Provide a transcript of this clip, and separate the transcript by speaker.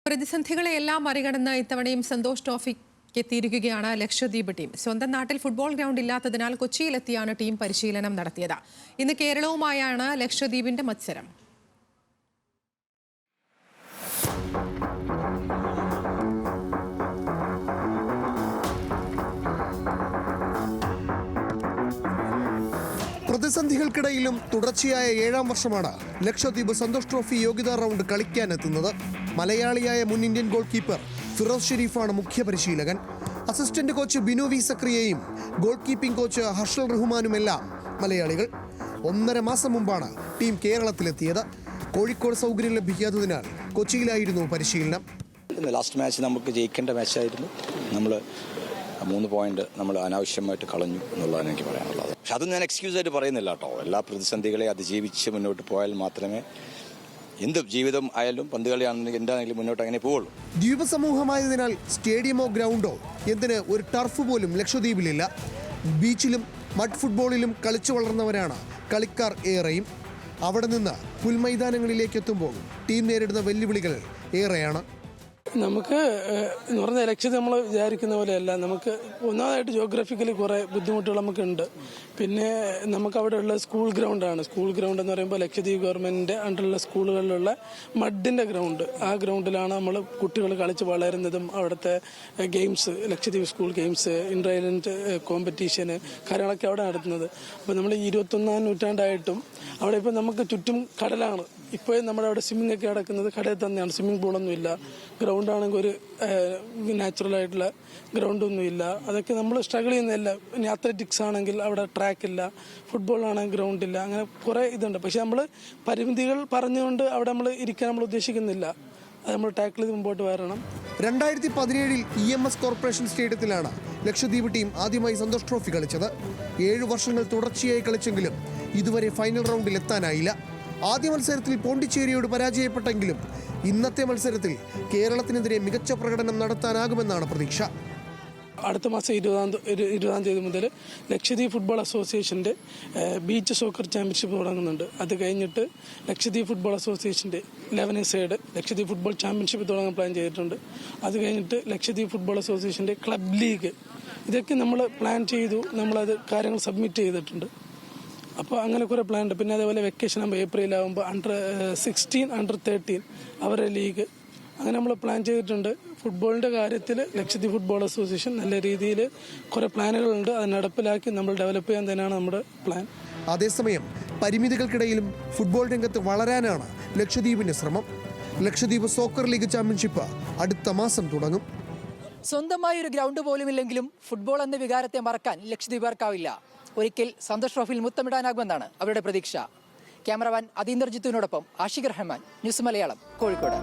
Speaker 1: പ്രതിസന്ധികളെല്ലാം മറികടന്ന് ഇത്തവണയും സന്തോഷ് ട്രോഫിക്ക് എത്തിയിരിക്കുകയാണ് ലക്ഷദ്വീപ് ടീം. സ്വന്തം നാട്ടിൽ ഫുട്ബോൾ ഗ്രൗണ്ട് ഇല്ലാത്തതിനാൽ കൊച്ചിയിലെത്തിയാണ് ടീം പരിശീലനം നടത്തിയത്. ഇന്ന് കേരളവുമായാണ് ലക്ഷദ്വീപിന്റെ മത്സരം.
Speaker 2: പ്രതിസന്ധികൾക്കിടയിലും തുടർച്ചയായ 7ാം വർഷമാണ് ലക്ഷദ്വീപ് സന്തോഷ് ട്രോഫി യോഗ്യതാ റൗണ്ട് കളിക്കാനെത്തുന്നത്. മലയാളിയായ മുൻ ഇന്ത്യൻ ഗോൾ കീപ്പർ ഫിറോസ് ഷെരീഫാണ് മുഖ്യ പരിശീലകൻ. അസിസ്റ്റന്റ് കോച്ച് ബിനു വി സക്രിയയും ഗോൾ കീപ്പിംഗ് കോച്ച് ഹർഷൽ റഹ്മാനുമെല്ലാം മലയാളികൾ. 1.5 മാസം മുമ്പാണ് ടീം കേരളത്തിലെത്തിയത്. കോഴിക്കോട് സൗകര്യം ലഭിക്കാത്തതിനാൽ കൊച്ചിയിലായിരുന്നു പരിശീലനം.
Speaker 3: ലാസ്റ്റ് മാച്ച് നമുക്ക് ജയിക്കേണ്ട മാച്ചായിരുന്നു. നമ്മൾ 3 പോയിന്റ് നമ്മൾ അനാവശ്യമായിട്ട് കളഞ്ഞു എന്നുള്ളതാണ് എനിക്ക് പറയാനുള്ളത്. പക്ഷെ അത് ഞാൻ എക്സ്ക്യൂസ് ആയിട്ട് പറയുന്നില്ല കേട്ടോ. എല്ലാ പ്രതിസന്ധികളെ അതിജീവിച്ച് മുന്നോട്ട് പോയാൽ മാത്രമേ എന്ത് ജീവിതം ആയാലും പന്തുകളിയാണെങ്കിലും എന്താണെങ്കിലും മുന്നോട്ട് അങ്ങനെ പോവുള്ളൂ.
Speaker 2: ദ്വീപ് സമൂഹമായതിനാൽ സ്റ്റേഡിയമോ ഗ്രൗണ്ടോ എന്തിന് ഒരു ടർഫ് പോലും ലക്ഷദ്വീപിലില്ല. ബീച്ചിലും മഡ് ഫുട്ബോളിലും കളിച്ചു വളർന്നവരാണ് കളിക്കാർ ഏറെയും. അവിടെ നിന്ന് പുൽമൈതാനങ്ങളിലേക്ക് എത്തുമ്പോൾ ടീം നേരിടുന്ന വെല്ലുവിളികൾ ഏറെയാണ്.
Speaker 4: നമുക്ക് എന്ന് പറഞ്ഞാൽ ലക്ഷ്യം നമ്മൾ വിചാരിക്കുന്ന പോലെയല്ല. നമുക്ക് ഒന്നാമതായിട്ട് ജിയോഗ്രഫിക്കലി കുറേ ബുദ്ധിമുട്ടുകൾ നമുക്കുണ്ട്. പിന്നെ നമുക്ക് അവിടെയുള്ള സ്കൂൾ ഗ്രൗണ്ടാണ്. സ്കൂൾ ഗ്രൗണ്ട് എന്ന് പറയുമ്പോൾ ലക്ഷദ്വീപ് ഗവൺമെൻറ്റിൻ്റെ അണ്ടറിലുള്ള സ്കൂളുകളിലുള്ള മഡിൻ്റെ ഗ്രൗണ്ട്. ആ ഗ്രൗണ്ടിലാണ് നമ്മൾ കുട്ടികൾ കളിച്ച് വളരുന്നതും. അവിടുത്തെ ഗെയിംസ്, ലക്ഷദ്വീപ് സ്കൂൾ ഗെയിംസ്, ഇൻ്റർ ഐലൻഡ് കോമ്പറ്റീഷന് കാര്യങ്ങളൊക്കെ അവിടെ നടത്തുന്നത്. അപ്പോൾ നമ്മൾ 21ാം നൂറ്റാണ്ടായിട്ടും അവിടെ ഇപ്പോൾ നമുക്ക് ചുറ്റും കടലാണ്. ഇപ്പോഴും നമ്മുടെ അവിടെ സ്വിമ്മിംഗ് ഒക്കെ നടക്കുന്നത് കടയിൽ തന്നെയാണ്. സ്വിമ്മിംഗ് പൂളൊന്നും ഇല്ല. ഗ്രൗണ്ടാണെങ്കിൽ ഒരു നാച്ചുറലായിട്ടുള്ള ഗ്രൗണ്ടൊന്നും ഇല്ല. അതൊക്കെ നമ്മൾ സ്ട്രഗിൾ ചെയ്യുന്നതല്ല. ഇനി അത്ലറ്റിക്സ് ആണെങ്കിൽ അവിടെ ട്രാക്കില്ല, ഫുട്ബോളാണെങ്കിൽ ഗ്രൗണ്ടില്ല. അങ്ങനെ കുറേ ഇതുണ്ട്. പക്ഷെ നമ്മൾ പരിമിതികൾ പറഞ്ഞുകൊണ്ട് അവിടെ നമ്മൾ ഇരിക്കാൻ നമ്മൾ ഉദ്ദേശിക്കുന്നില്ല. അത് നമ്മൾ ടാക്കിൾ ചെയ്ത് മുമ്പോട്ട് വരണം.
Speaker 2: 2017 EMS കോർപ്പറേഷൻ സ്റ്റേഡിയത്തിലാണ് ലക്ഷദ്വീപ് ടീം ആദ്യമായി സന്തോഷ് ട്രോഫി കളിച്ചത്. 7 വർഷങ്ങൾ തുടർച്ചയായി കളിച്ചെങ്കിലും ഇതുവരെ ഫൈനൽ റൗണ്ടിൽ എത്താനായില്ല. ആദ്യ മത്സരത്തിൽ പോണ്ടിച്ചേരിയോട് പരാജയപ്പെട്ടെങ്കിലും ഇന്നത്തെ മത്സരത്തിൽ കേരളത്തിനെതിരെ മികച്ച പ്രകടനം നടത്താനാകുമെന്നാണ് പ്രതീക്ഷ.
Speaker 4: അടുത്ത മാസം 20-ാം തീയതി മുതൽ ലക്ഷദ്വീപ് ഫുട്ബോൾ അസോസിയേഷൻ്റെ ബീച്ച് സോക്കർ ചാമ്പ്യൻഷിപ്പ് തുടങ്ങുന്നുണ്ട്. അത് കഴിഞ്ഞിട്ട് ലക്ഷദ്വീപ് ഫുട്ബോൾ അസോസിയേഷൻ്റെ 11 സൈഡ് ലക്ഷദ്വീപ് ഫുട്ബോൾ ചാമ്പ്യൻഷിപ്പ് തുടങ്ങാൻ പ്ലാൻ ചെയ്തിട്ടുണ്ട്. അത് കഴിഞ്ഞിട്ട് ലക്ഷദ്വീപ് ഫുട്ബോൾ അസോസിയേഷൻ്റെ ക്ലബ് ലീഗ്, ഇതൊക്കെ നമ്മൾ പ്ലാൻ ചെയ്തു. നമ്മളത് കാര്യങ്ങൾ സബ്മിറ്റ് ചെയ്തിട്ടുണ്ട്. അപ്പോൾ അങ്ങനെ കുറേ പ്ലാൻ ഉണ്ട്. പിന്നെ അതേപോലെ വെക്കേഷൻ ആകുമ്പോൾ ഏപ്രിലാകുമ്പോൾ Under-16, Under-13 അവരുടെ ലീഗ്, അങ്ങനെ നമ്മൾ പ്ലാൻ ചെയ്തിട്ടുണ്ട്. ഫുട്ബോളിൻ്റെ കാര്യത്തിൽ ലക്ഷദ്വീപ് ഫുട്ബോൾ അസോസിയേഷൻ നല്ല രീതിയിൽ കുറേ പ്ലാനുകളുണ്ട്. അത് നടപ്പിലാക്കി നമ്മൾ ഡെവലപ്പ് ചെയ്യാൻ തന്നെയാണ് നമ്മുടെ പ്ലാൻ.
Speaker 2: അതേസമയം പരിമിതികൾക്കിടയിലും ഫുട്ബോൾ രംഗത്ത് വളരാനാണ് ലക്ഷദ്വീപിന്റെ ശ്രമം. ലക്ഷദ്വീപ് സോക്കർ ലീഗ് ചാമ്പ്യൻഷിപ്പ് അടുത്ത മാസം തുടങ്ങും.
Speaker 5: സ്വന്തമായി ഒരു ഗ്രൗണ്ട് പോലുമില്ലെങ്കിലും ഫുട്ബോൾ എന്ന വികാരത്തെ മറക്കാൻ ലക്ഷദ്വീപർക്കാവില്ല. ഒരിക്കൽ സന്തോഷ് ട്രോഫിയിൽ മുത്തമിടാനാകുമെന്നാണ് അവരുടെ പ്രതീക്ഷ. ക്യാമറമാൻ അതീന്ദർ ജിത്തുവിനോടൊപ്പം ആഷിഖ് റഹ്മാൻ, ന്യൂസ് മലയാളം, കോഴിക്കോട്.